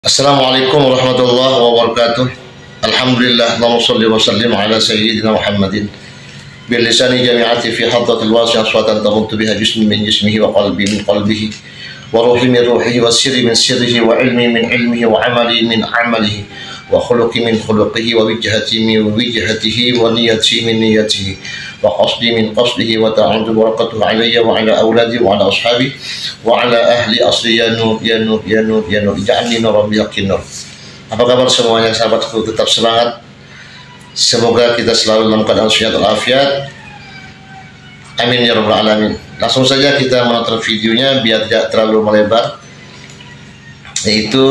Assalamualaikum warahmatullahi wabarakatuh. Alhamdulillah, Allahumma salli wa sallim ala sayyidina Muhammadin bil lisani jami'ati fi hadratil wasi'ah aswatan tamutu biha jismi min jismihi wa qalbi min qalbihi wa ruhi min ruhihi wa sirri min sirrihi wa ilmi min ilmihi wa amali min amalihi wa khuluqi min khuluqihi wa wijhati min wijhatihi wa niyati min niyatihi wa qasdi min qasdihi wa ta'awudu barakatuhu alayya wa ala awladi wa ala ashabi wa ala ahli asli ya nur ya nur ya nur ya nur ija'alni nuran biyakin nur. Apa kabar semuanya sahabatku, tetap semangat, semoga kita selalu dalam keadaan sehat walafiat, amin ya rabbal alamin. Langsung saja kita menonton videonya biar tidak terlalu melebar, yaitu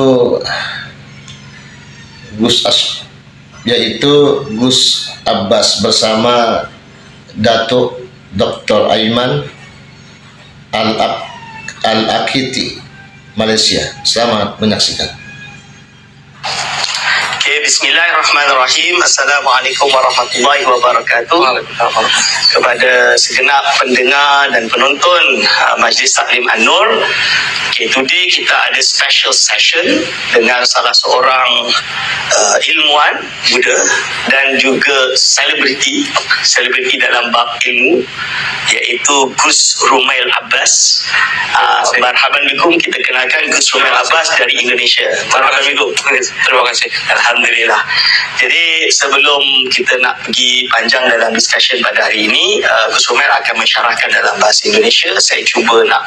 Gus Abbas bersama Datuk Dr. Aiman Al-Akiti, Malaysia. Selamat menyaksikan. Bismillahirrahmanirrahim. Assalamualaikum warahmatullahi wabarakatuh. Kepada segenap pendengar dan penonton Majlis Taklim An-Nur, today kita ada special session dengan salah seorang ilmuwan muda dan juga selebriti dalam bab ilmu, iaitu Gus Rumail Abbas. Marhaban bikum, kita kenalkan Gus Rumail Abbas dari Indonesia. Marhaban bikum. Terima kasih. Alhamdulillah. Jadi sebelum kita nak pergi panjang dalam discussion pada hari ini, Gus Rumail akan mensyarahkan dalam bahasa Indonesia. Saya cuba nak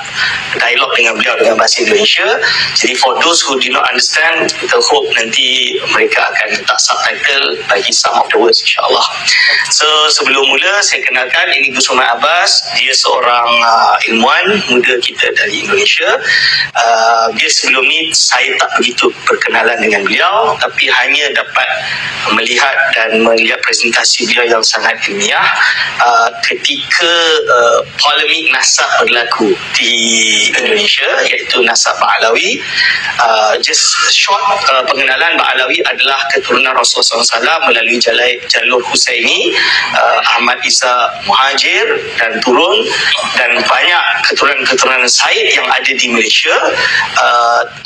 dialog dengan beliau dengan bahasa Indonesia. Jadi for those who do not understand, kita hope nanti mereka akan letak subtitle bagi some of the words, insyaAllah. So sebelum mula, saya kenalkan, ini Gus Rumail Abbas. Dia seorang ilmuwan muda kita dari Indonesia. Dia sebelum ni saya tak begitu berkenalan dengan beliau, tapi hanya dapat melihat presentasi beliau yang sangat ilmiah ketika polemik nasab berlaku di Indonesia, iaitu nasab Ba'alawi. Just short pengenalan, Ba'alawi adalah keturunan Rasulullah SAW melalui jalur Husaini, Ahmad Isa Muhajir dan turun, dan banyak keturunan Said yang ada di Malaysia,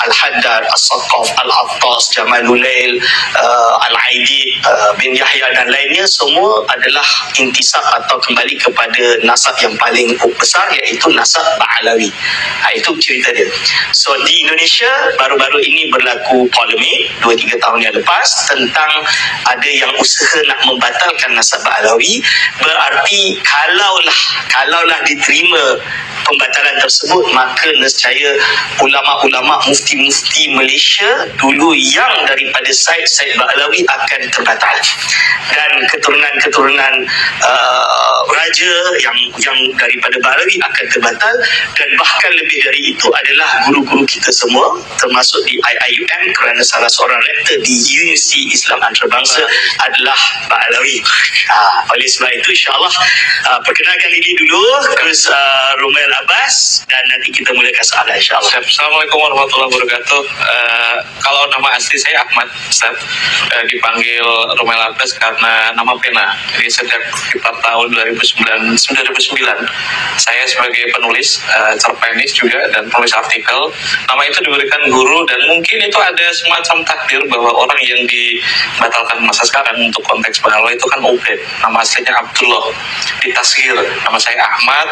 Al-Haddad, As-Saqaf, Al-Attas, Jamalulail, Al-Aidid bin Yahya dan lainnya, semua adalah intisab atau kembali kepada nasab yang paling besar, iaitu nasab Ba'alawi. Itu cerita dia. So di Indonesia baru-baru ini berlaku polemik 2-3 tahun yang lepas tentang ada yang usaha nak membatalkan nasab Ba'alawi. Berarti kalaulah diterima pembatalan tersebut, maka nescaya ulama-ulama, mufti-mufti Malaysia dulu yang daripada Said Ba'alawi akan terbatal, dan keturunan raja yang daripada Ba'alawi akan terbatal, dan bahkan lebih dari itu adalah guru-guru kita semua, termasuk di IIUM, kerana salah seorang rektor di Universiti Islam Antarabangsa adalah Ba'alawi. Oleh sebab itu, insyaAllah perkenalkan diri dulu Gus Rumail Abbas, dan nanti kita mulakan soalan, insyaAllah. Assalamualaikum warahmatullahi wabarakatuh. Kalau nama asli saya Ahmad, Ustaz. Dipanggil Rumail Abbas karena nama pena. Jadi sejak sekitar tahun 2009 saya sebagai penulis, cerpenis juga, dan penulis artikel. Nama itu diberikan guru, dan mungkin itu ada semacam takdir bahwa orang yang dibatalkan masa sekarang untuk konteks Ba'alawi itu kan Ubed. Nama aslinya Abdullah. Di tasghir nama saya Ahmad,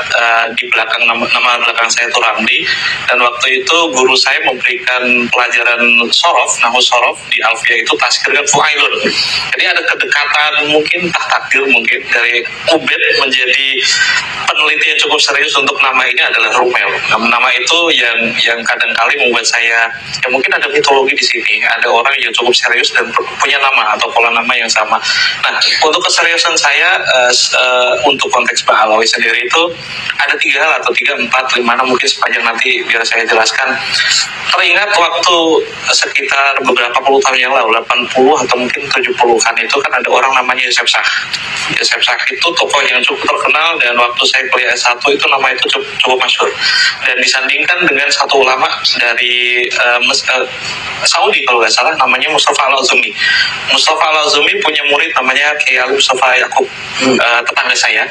di belakang nama belakang saya itu Ramli, dan waktu itu guru saya memberikan pelajaran sorof, nahu sorof di Alfiyah itu tasghir kan Fu'ailun. Jadi ada kedekatan, mungkin takdir mungkin dari Ubed menjadi peneliti yang cukup serius untuk nama ini adalah Rumail. Nama itu yang kadang-kali membuat saya, ya mungkin ada mitologi di sini, ada orang yang cukup serius dan punya nama atau pola nama yang sama. Nah, untuk keseriusan saya untuk konteks Ba'alawi sendiri itu ada 3 hal atau 3, 4, 5, mungkin sepanjang nanti biar saya jelaskan. Teringat waktu sekitar beberapa puluh tahun yang lalu, 80 atau mungkin 70-an, itu kan ada orang namanya Yosef Shah. Yosef Shah itu tokoh yang cukup terkenal, dan waktu saya kuliah S1 itu nama itu cukup masyhur. Dan disandingkan dengan satu ulama dari Saudi kalau nggak salah, namanya Mustafa Al-Azumi. Mustafa Al-Azumi punya murid namanya Kiai Ali Mustafa Yaakob, tetangga saya.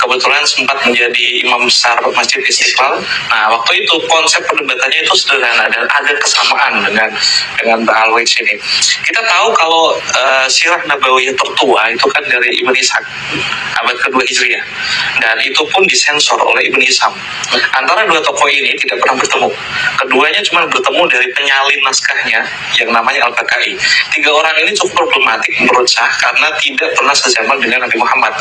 Kebetulan sempat menjadi imam besar Masjid Istiqlal. Nah, waktu itu konsep perdebatannya itu sederhana dan ada kesamaan dengan Mbak Alwi ini. Kita tahu kalau sirah nabawiyah tertua itu kan dari Ibn Ishaq abad kedua Hijriah, dan itu pun disensor oleh Ibn Hisham. Antara dua tokoh ini tidak pernah bertemu. Keduanya cuma bertemu dari penyalin naskahnya yang namanya Al-Bakai. Tiga orang ini cukup problematik menurut saya karena tidak pernah sezaman dengan Nabi Muhammad.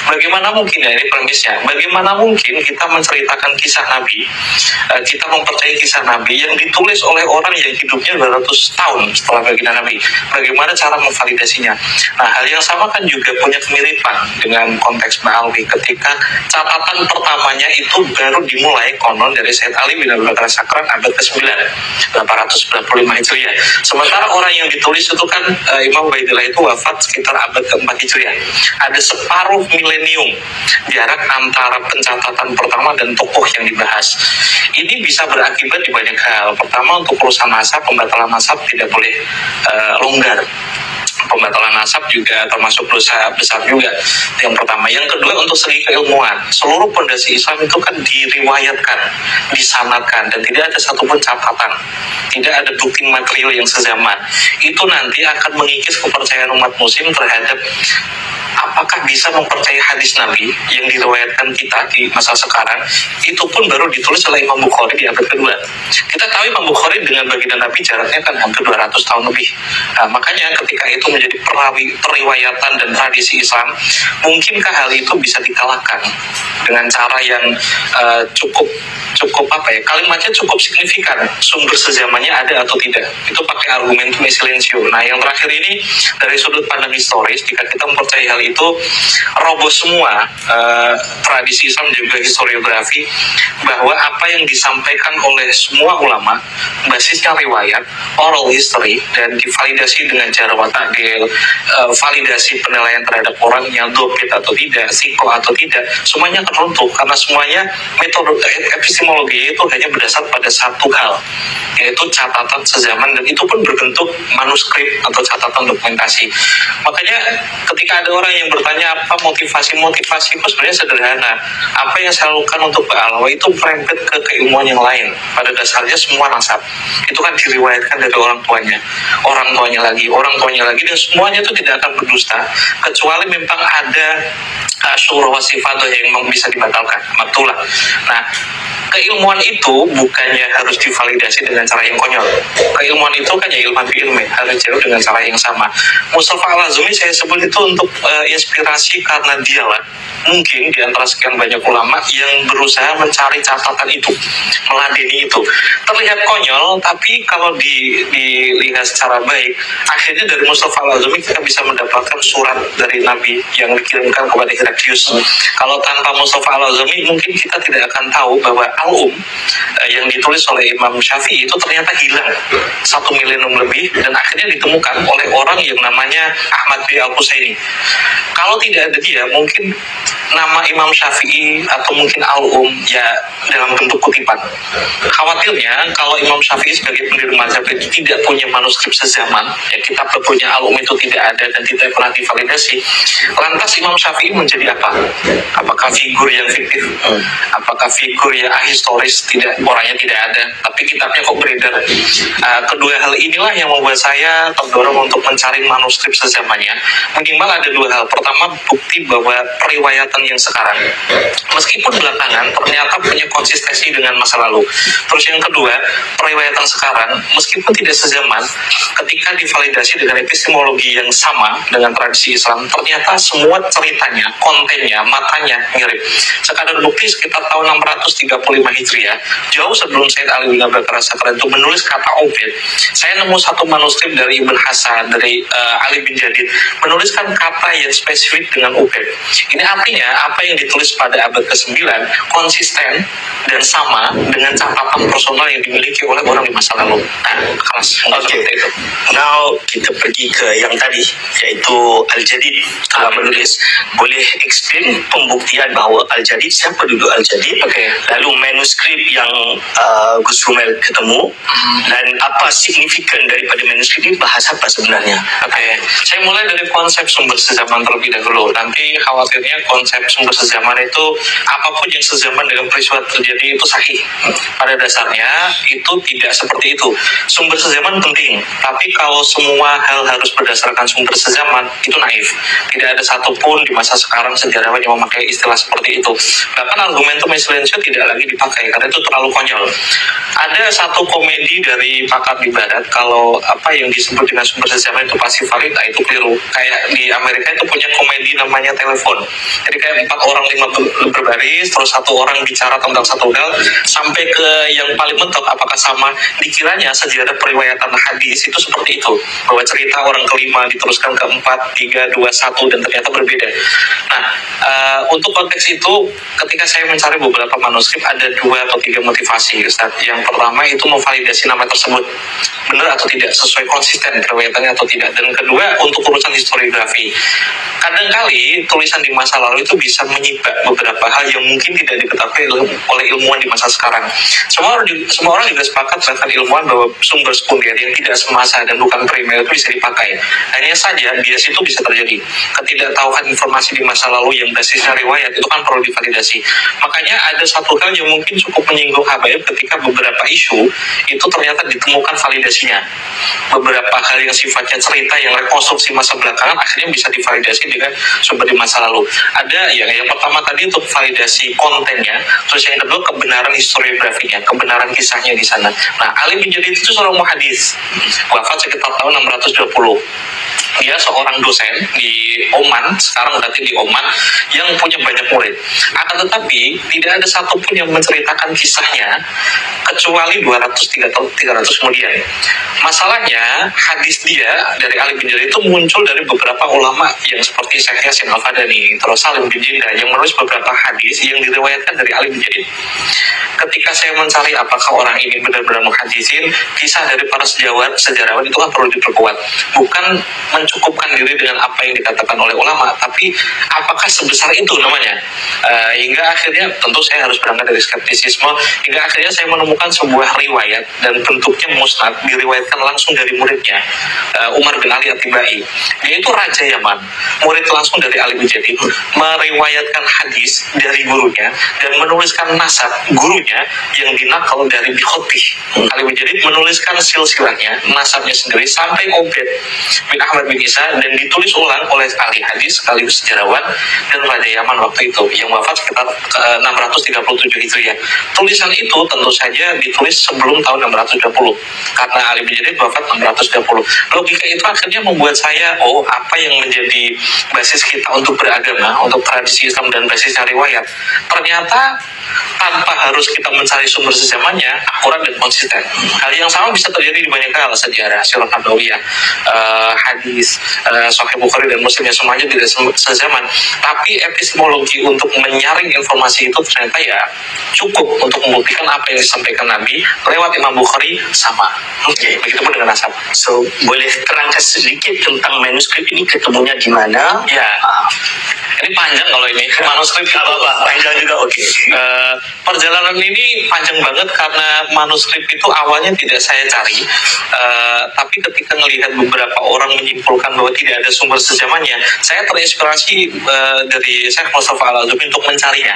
Bagaimana mungkin ya, ini premisnya, bagaimana mungkin kita menceritakan kisah Nabi, kita mempercayai kisah Nabi yang ditulis oleh orang yang hidupnya 200 tahun setelah baginda Nabi. Bagaimana cara memvalidasinya? Nah, hal yang sama kan juga punya kemiripan dengan konteks Mbak Alwi ketika catatan pertamanya itu baru dimulai konon dari Sayyid Ali bin Abi Bakar Sakran abad ke-9 895 Hijriah. Sementara orang yang ditulis itu kan Imam Ubaidillah itu wafat sekitar abad ke-4 Hijriah. Ada separuh milenium jarak antara pencatatan pertama dan tokoh yang dibahas. Ini bisa berakibat di banyak hal. Pertama, untuk urusan nasab, pembatalan nasab tidak boleh longgar. Pembatalan nasab juga termasuk dosa besar juga. Yang pertama. Yang kedua, untuk segi keilmuan, seluruh pondasi Islam itu kan diriwayatkan, disanadkan, dan tidak ada satupun catatan, tidak ada bukti material yang sezaman. Itu nanti akan mengikis kepercayaan umat muslim terhadap apakah bisa mempercayai hadis Nabi yang diriwayatkan kita di masa sekarang. Itu pun baru ditulis oleh Imam Bukhari di abad kedua. Kita tahu Imam Bukhari dengan baginda Nabi jaraknya kan hampir 200 tahun lebih. Nah, makanya ketika itu menjadi periwayatan dan tradisi Islam, mungkinkah hal itu bisa dikalahkan dengan cara yang cukup apa ya, kalimatnya cukup signifikan, sumber sezamannya ada atau tidak. Itu pakai argumentum silencio. Nah, yang terakhir ini dari sudut pandang historis, jika kita mempercayai hal itu, roboh semua tradisi Islam juga historiografi, bahwa apa yang disampaikan oleh semua ulama basisnya riwayat, oral history, dan divalidasi dengan cara ta'dil, validasi penilaian terhadap orangnya dobit atau tidak, siko atau tidak, semuanya akan runtuh karena semuanya metode epistemologi itu hanya berdasar pada satu hal, yaitu catatan sezaman, dan itu pun berbentuk manuskrip atau catatan dokumentasi. Makanya ketika ada orang yang bertanya apa motivasiku sebenarnya sederhana. Apa yang saya lakukan untuk Mbak Alwi itu merembet ke keilmuan yang lain. Pada dasarnya semua nasab itu kan diriwayatkan dari orang tuanya lagi, dan semuanya itu tidak akan berdusta kecuali memang ada syuruh wasifadah yang memang bisa dibatalkan, maktulah. Nah, keilmuan itu bukannya harus divalidasi dengan cara yang konyol. Keilmuan itu kan ya ilmu ilmu, harus jauh dengan cara yang sama. Mustafa Al-Azmi saya sebut itu untuk inspirasi karena dialah mungkin di antara sekian banyak ulama yang berusaha mencari catatan itu, meladeni itu. Terlihat konyol, tapi kalau dilihat secara baik, akhirnya dari Mustafa Al-Azmi kita bisa mendapatkan surat dari Nabi yang dikirimkan kepada Heraklius. Kalau tanpa Mustafa Al-Azmi mungkin kita tidak akan tahu bahwa Al-Um yang ditulis oleh Imam Syafi'i itu ternyata hilang 1 milenium lebih, dan akhirnya ditemukan oleh orang yang namanya Ahmad bin Al-Husaini. Kalau tidak ada dia, mungkin nama Imam Syafi'i atau mungkin Al-Um ya dalam bentuk kutipan. Khawatirnya kalau Imam Syafi'i sebagai pendiri mazhab itu tidak punya manuskrip sezaman, ya kitab bukunya Al-Um itu tidak ada dan tidak pernah divalidasi, lantas Imam Syafi'i menjadi apa? Apakah figur yang fiktif? Apakah figur yang ahistoris? Tidak, orangnya tidak ada, tapi kitabnya kok beredar. Kedua hal inilah yang membuat saya terdorong untuk mencari manuskrip sezamannya. Minimal ada dua hal. Pertama, bukti bahwa periwayatan yang sekarang, meskipun belakangan, ternyata punya konsistensi dengan masa lalu. Terus yang kedua, periwayatan sekarang, meskipun tidak sezaman, ketika divalidasi dengan epistemologi yang sama dengan tradisi Islam, ternyata semua ceritanya, kontennya, matanya mirip. Sekadar bukti, sekitar tahun 635 Hijriah, jauh sebelum Sayyid Ali bin Abi Bakar Sakran itu menulis kata Ubed, saya nemu satu manuskrip dari Ibn Hasan, dari Ali bin Jadid, menuliskan kata yang spesifik dengan Ubed. Ini artinya apa yang ditulis pada abad ke-9 konsisten dan sama dengan catatan personal yang dimiliki oleh orang di masa lalu. Nah, kelas. Oke. Now kita pergi ke yang tadi, yaitu Al-Jadid. Kalau menulis, boleh explain pembuktian bahawa Al-Jadid, siapa duduk Al-Jadid, lalu manuskrip yang Gus Rumel ketemu, dan apa signifikan daripada manuskrip ini, bahas apa sebenarnya? Saya mulai dari konsep sumber sezaman terlebih dahulu. Nanti khawatirnya konsep konsep sumber sezaman itu apapun yang sezaman dengan peristiwa terjadi itu sahih. Pada dasarnya itu tidak seperti itu. Sumber sezaman penting, tapi kalau semua hal harus berdasarkan sumber sezaman itu naif. Tidak ada satupun di masa sekarang sejarawan yang memakai istilah seperti itu. Bahkan argumentum silencio tidak lagi dipakai karena itu terlalu konyol. Ada satu komedi dari pakar di barat, kalau apa yang disebut dengan sumber sezaman itu pasti valid, nah itu keliru. Kayak di Amerika itu punya komedi namanya telepon. Jadi kayak 4 orang 5 berbaris, terus 1 orang bicara tentang satu hal, sampai ke yang paling mentok apakah sama. Dikiranya sejarah periwayatan hadis itu seperti itu, bahwa cerita orang kelima diteruskan ke 4, 3, 2, 1 dan ternyata berbeda. Nah, untuk konteks itu ketika saya mencari beberapa manuskrip ada 2 atau 3 motivasi, Ustaz. Yang pertama itu memvalidasi nama tersebut benar atau tidak, sesuai konsisten periwayatannya atau tidak. Dan kedua untuk urusan historiografi. Kadangkali tulisan di masa lalu itu bisa menyibak beberapa hal yang mungkin tidak diketahui oleh ilmuwan di masa sekarang. Semua orang juga sepakat bahkan ilmuwan bahwa sumber sekunder yang tidak semasa dan bukan primer itu bisa dipakai. Hanya saja bias itu bisa terjadi. Ketidaktahuan informasi di masa lalu yang basisnya riwayat itu kan perlu divalidasi. Makanya ada satu hal yang mungkin cukup menyinggung habaib ketika beberapa isu itu ternyata ditemukan validasinya. Beberapa hal yang sifatnya cerita yang rekonstruksi masa belakangan akhirnya bisa divalidasi dengan sumber di masa lalu. Ada yang pertama tadi untuk validasi kontennya, terus yang kedua kebenaran historiografinya, kebenaran kisahnya di sana. Nah, Ali bin Jadid itu seorang muhadis, wafat sekitar tahun 620. Dia seorang dosen di Oman, sekarang berarti di Oman, yang punya banyak murid. Akan tetapi tidak ada satupun yang menceritakan kisahnya kecuali 200-300 kemudian. Masalahnya hadis dia dari Ali bin Jadid itu muncul dari beberapa ulama yang seperti Syekh Yasin Al-Fadani, terus Salim bin Jinda yang menulis beberapa hadis yang diriwayatkan dari Ali bin Jadid. Ketika saya mencari apakah orang ini benar-benar muhadisin, kisah dari para sejarawan itu kan perlu diperkuat. Bukan mencukupkan diri dengan apa yang dikatakan oleh ulama, tapi apakah sebesar itu namanya. Hingga akhirnya tentu saya harus berangkat dari skeptisisme, hingga akhirnya saya menemukan sebuah riwayat dan bentuknya musnad, diriwayatkan langsung dari muridnya, Umar bin Ali At-Tibai. Dia itu Raja Yaman, murid langsung dari Ali bin Jadid, meriwayatkan hadis dari gurunya dan menuliskan nasab gurunya yang dinakal dari Bikhotih. Ali bin Jadid menuliskan silsilahnya, nasabnya sendiri sampai Ubaid bin Ahmad bin Isa, dan ditulis ulang oleh ahli hadis sekaligus sejarawan dan Raja Yaman waktu itu yang wafat sekitar 637 Hijriah. Tulisan itu tentu saja ditulis sebelum tahun 620 karena Ali bin Jadid wafat 630. Logika itu akhirnya membuat saya, apa yang menjadi basis kita untuk beragama, untuk tradisi Islam dan basisnya riwayat, ternyata tanpa harus kita mencari sumber sezamannya akurat dan konsisten. Hal yang sama bisa terjadi di banyak hal, sejarah, sirah nabawiyah, hadis, Sahih Bukhari dan Muslim, yang semuanya tidak sezaman. Tapi epistemologi untuk menyaring informasi itu ternyata ya cukup untuk membuktikan apa yang disampaikan Nabi lewat Imam Bukhari sama. Begitupun dengan nasab. So, boleh terangkan sedikit tentang manuskrip ini ketemunya di mana? Ya, ini panjang kalau ini manuskrip. Apa-apa, panjang juga, oke. Perjalanan ini panjang banget karena manuskrip itu awalnya tidak saya cari, tapi ketika melihat beberapa orang menyimpulkan bahwa tidak ada sumber sezamannya, saya terinspirasi dari Syekh Mustafa Al-Azumi untuk mencarinya.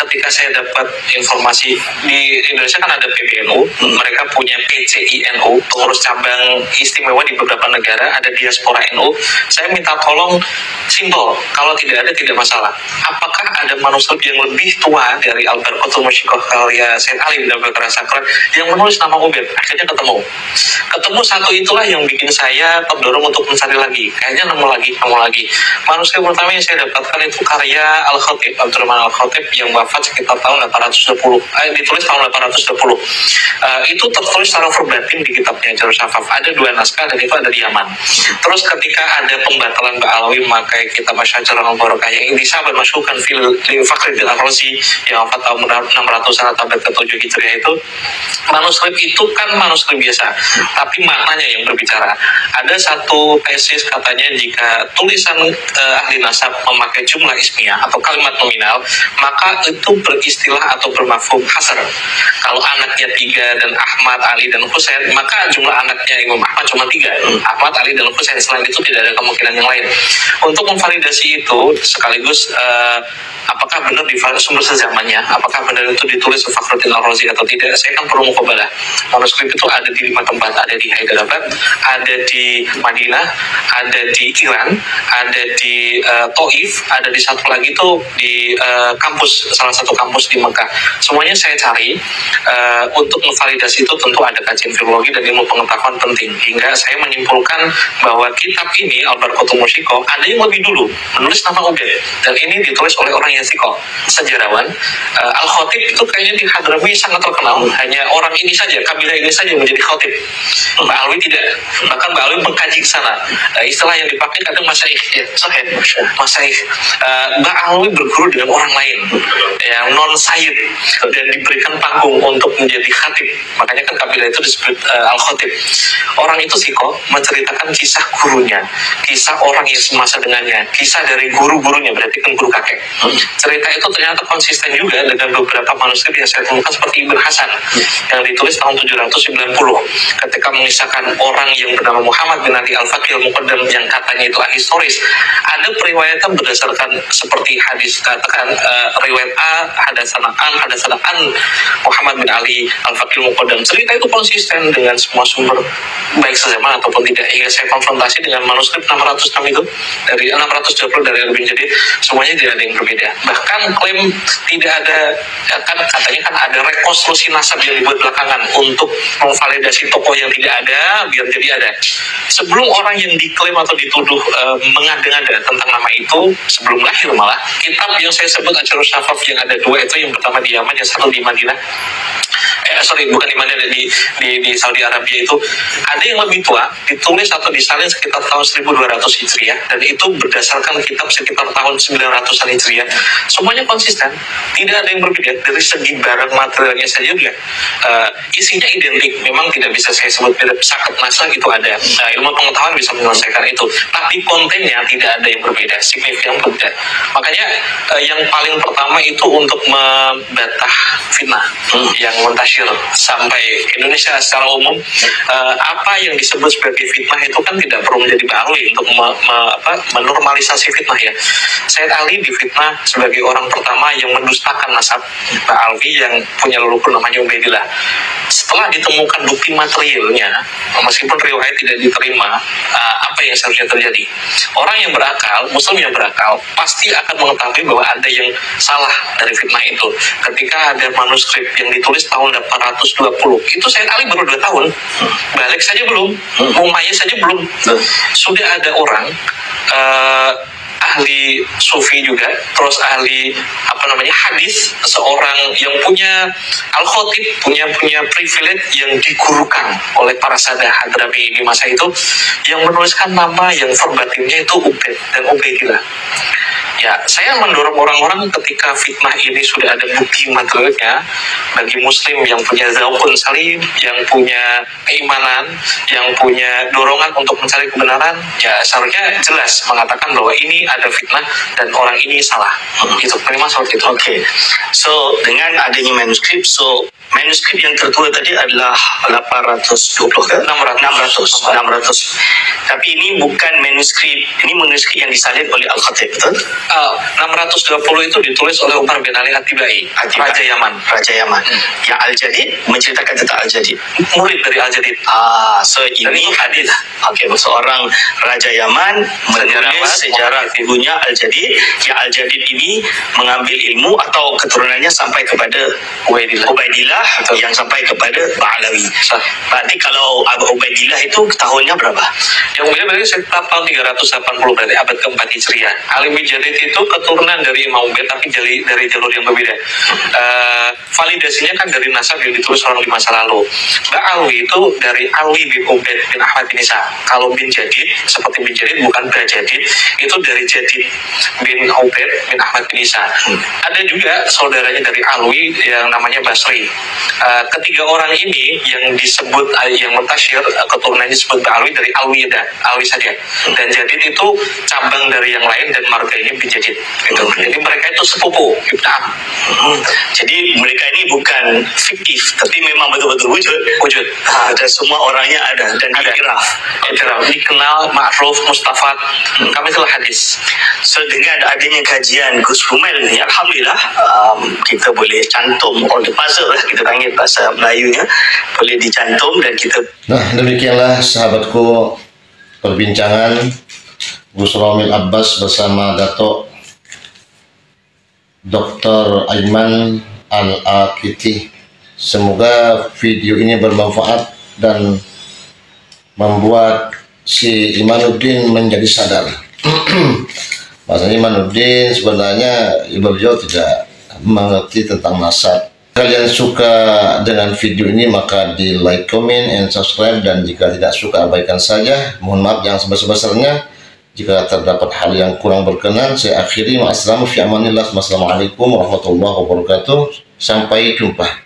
Ketika saya dapat informasi di Indonesia kan ada PBNU, mereka punya PCINU, pengurus cabang istimewa di beberapa negara, ada diaspora NU. Saya minta tolong simpel, kalau tidak ada tidak masalah. Apakah ada manuskrip yang lebih tua dari Al-Barqatul Musyikoh karya Said Ali bin Abi Bakar As-Sakran yang menulis nama Ubaid? Akhirnya ketemu satu, itulah yang bikin saya terdorong untuk mencari lagi. Kayaknya nemu lagi. Manuskrip pertama yang saya dapatkan itu karya Al-Khatib, Abdurrahman Al-Khatib, yang wafat sekitar tahun 820, ditulis tahun 820. Itu tertulis secara verbatim di kitabnya Jarh Syafaf. Ada 2 naskah dan itu ada di Yaman. Terus ketika ada pembatalan Ba'alawi memakai kitab Asy-Syajarah Al-Barakah yang disahabat masyhurkan fil Fakhruddin Ar-Razi yang wafat tahun 600-an atau abad ke-7 Hijriah itu, manuskrip itu kan manuskrip biasa, tapi maknanya yang berbicara. Ada satu tesis katanya jika tulisan ahli nasab memakai jumlah ismiyah atau kalimat nominal, maka itu beristilah atau bermafhum hasr. Kalau anaknya 3 dan Ahmad, Ali, dan Husain, maka jumlah anaknya Imam Ahmad cuma 3. Ahmad, Ali, dan Husain. Selain itu tidak ada kemungkinan yang lain. Untuk memvalidasi itu, sekaligus apakah benar di sumber sezamannya, apakah benar itu ditulis Fakhruddin Ar-Razi atau tidak. Saya kan perlu muqabalah. Manuskrip itu ada di 5 tempat, ada di Hyderabad, ada di Madinah, ada di Iran, ada di Taif, ada di satu lagi itu di kampus, salah satu kampus di Mekah. Semuanya saya cari. Untuk memvalidasi itu tentu ada kajian filologi dan ilmu pengetahuan penting, hingga saya menyimpulkan bahwa kitab ini Al-Barqatul Musyikoh ada yang lebih dulu menulis nama Ubaid, dan ini ditulis oleh orang yang sikoh, sejarawan. Al-Khatib itu kayaknya di Hadrami sangat terkenal, hanya orang ini saja, kabilah ini saja menjadi khatib. Mbak Alwi tidak, bahkan Mbak Alwi mengkaji ke sana. Istilah yang dipakai kadang masaih, ya, sahih, masaih. Mbak Alwi berguru dengan orang lain yang non sayyid dan diberikan panggung untuk menjadi khatib. Makanya kan kabilah itu disebut Al-Khatib. Orang itu sikoh menceritakan kisah gurunya, kisah orang yang semasa dengannya, kisah dari guru-gurunya, berarti kan guru kakek. Cerita itu ternyata konsisten juga dengan beberapa manuskrip yang saya temukan seperti Ibn Hasan yang ditulis tahun 790 ketika mengisahkan orang yang bernama Muhammad bin Ali Al-Faqih Al-Muqaddam yang katanya itu ahistoris. Ada periwayatan berdasarkan seperti hadis katakan riwayat A hadasana an Muhammad bin Ali Al-Faqih Al-Muqaddam. Cerita itu konsisten dengan semua sumber baik sezaman ataupun tidak, hingga saya konfrontasi dengan manuskrip 606 itu dari 620 dari Al-Bin Jadid, semuanya tidak ada yang berbeda. Bahkan klaim tidak ada, ya kan katanya kan ada rekonstruksi nasab yang dibuat belakangan untuk memvalidasi tokoh yang tidak ada biar jadi ada. Sebelum orang yang diklaim atau dituduh mengada-ngada tentang nama itu, sebelum lahir malah, kitab yang saya sebut Ajarus Syafaf yang ada 2 itu, yang pertama di Yaman, yang satu di Madinah. Bukan di Madinah, di Saudi Arabia itu ada yang lebih tua, ditulis atau disalin sekitar tahun 1200 Hijriah, dan itu berdasarkan kitab sekitar tahun 900-an Hijriah. Semuanya konsisten, tidak ada yang berbeda dari segi barang materialnya saja juga. Isinya identik, memang tidak bisa saya sebut mirip sakat nasa, itu ada. Ilmu pengetahuan bisa menyelesaikan itu, tapi kontennya tidak ada yang berbeda, signifikan berbeda. Makanya yang paling pertama itu untuk membatah fitnah yang muntasyir sampai Indonesia secara umum. Apa yang disebut sebagai fitnah itu kan tidak perlu menjadi baru untuk menormalisasi fitnah, ya. Sayyid Ali difitnah sebagai orang pertama yang mendustakan nasab Mbak Alwi yang punya leluhur namanya Ubaidillah. Setelah ditemukan bukti materialnya, meskipun riwayat tidak diterima, apa yang seharusnya terjadi? Orang yang berakal, muslim yang berakal, pasti akan mengetahui bahwa ada yang salah dari fitnah itu. Ketika ada manuskrip yang ditulis tahun 820, itu Sayyid Ali baru 2 tahun, balik saja belum, Umayyah saja belum. Sudah ada orang ahli sufi juga, terus ahli hadis, seorang yang punya Al-Khatib, punya privilege yang digurukan oleh para sadah Hadrami di masa itu, yang menuliskan nama yang verbatimnya itu Ubaid dan Ubaidillah. Ya, saya mendorong orang-orang ketika fitnah ini sudah ada bukti materialnya, bagi muslim yang punya zaukun salim, yang punya keimanan, yang punya dorongan untuk mencari kebenaran, ya seharusnya jelas mengatakan bahwa ini ada fitnah dan orang ini salah. Itu memang seperti itu. Oke. So, dengan adanya manuskrip, manuskrip yang tertua tadi adalah 820 ke? 600. Tapi ini bukan manuskrip, ini manuskrip yang disalin oleh Al-Khatib, betul? 620 itu ditulis oleh Umar bin Ali At-Tibai, Raja Yaman. Yang Al-Jadid menceritakan tentang Al-Jadid, murid dari Al-Jadid. So ini hadis. Oke, seorang Raja Yaman menulis sejarah ibunya Al-Jadid, yang Al-Jadid ini mengambil ilmu atau keturunannya sampai kepada Ubaidillah yang sampai kepada Ba'alawi. Berarti kalau Abu Ubaidillah itu tahunnya berapa? Yang Ubaidillah berarti sekitar tahun 380, berarti abad ke-4 Hijriah. Ali bin Jadid itu keturunan dari Imam Ubaid, tapi dari jalur yang berbeda. Validasinya kan dari nasab yang ditulis orang di masa lalu. Mbak Alwi itu dari Alwi bin Ubaid bin Ahmad bin Isa. Kalau bin Jadid, seperti bin Jadid bukan Bajadid, itu dari Jadid bin Ubaid bin Ahmad bin Isa. Ada juga saudaranya dari Alwi yang namanya Basri. ketiga orang ini yang disebut yang mutasyir keturunannya disebut Alwi dari Alwi saja, dan Jadid itu cabang dari yang lain dan marga ini bin Jadid gitu. Jadi mereka itu sepupu Ibn. Jadi mereka ini bukan fiktif, tapi memang betul-betul wujud. Dan semua orangnya ada dan diiktiraf, dikenal, ma'ruf, mustafad, kami telah hadis. So dengan adanya kajian Gus Rumel ini, alhamdulillah kita boleh cantum all the puzzle lah, kita panggil bahasa Melayunya, boleh dicantum dan kita. Nah, demikianlah sahabatku perbincangan Gus Romil Abbas bersama Dato' Dr. Aiman Al-Akiti. Semoga video ini bermanfaat dan membuat si Imanuddin menjadi sadar. Bahasanya Imanuddin sebenarnya beliau tidak mengerti tentang nasab. Kalian suka dengan video ini maka di like, comment, and subscribe, dan jika tidak suka abaikan saja. Mohon maaf yang sebesar-besarnya jika terdapat hal yang kurang berkenan. Saya akhiri, ma'asalamu fi amanillah. Wassalamualaikum warahmatullahi wabarakatuh. Sampai jumpa.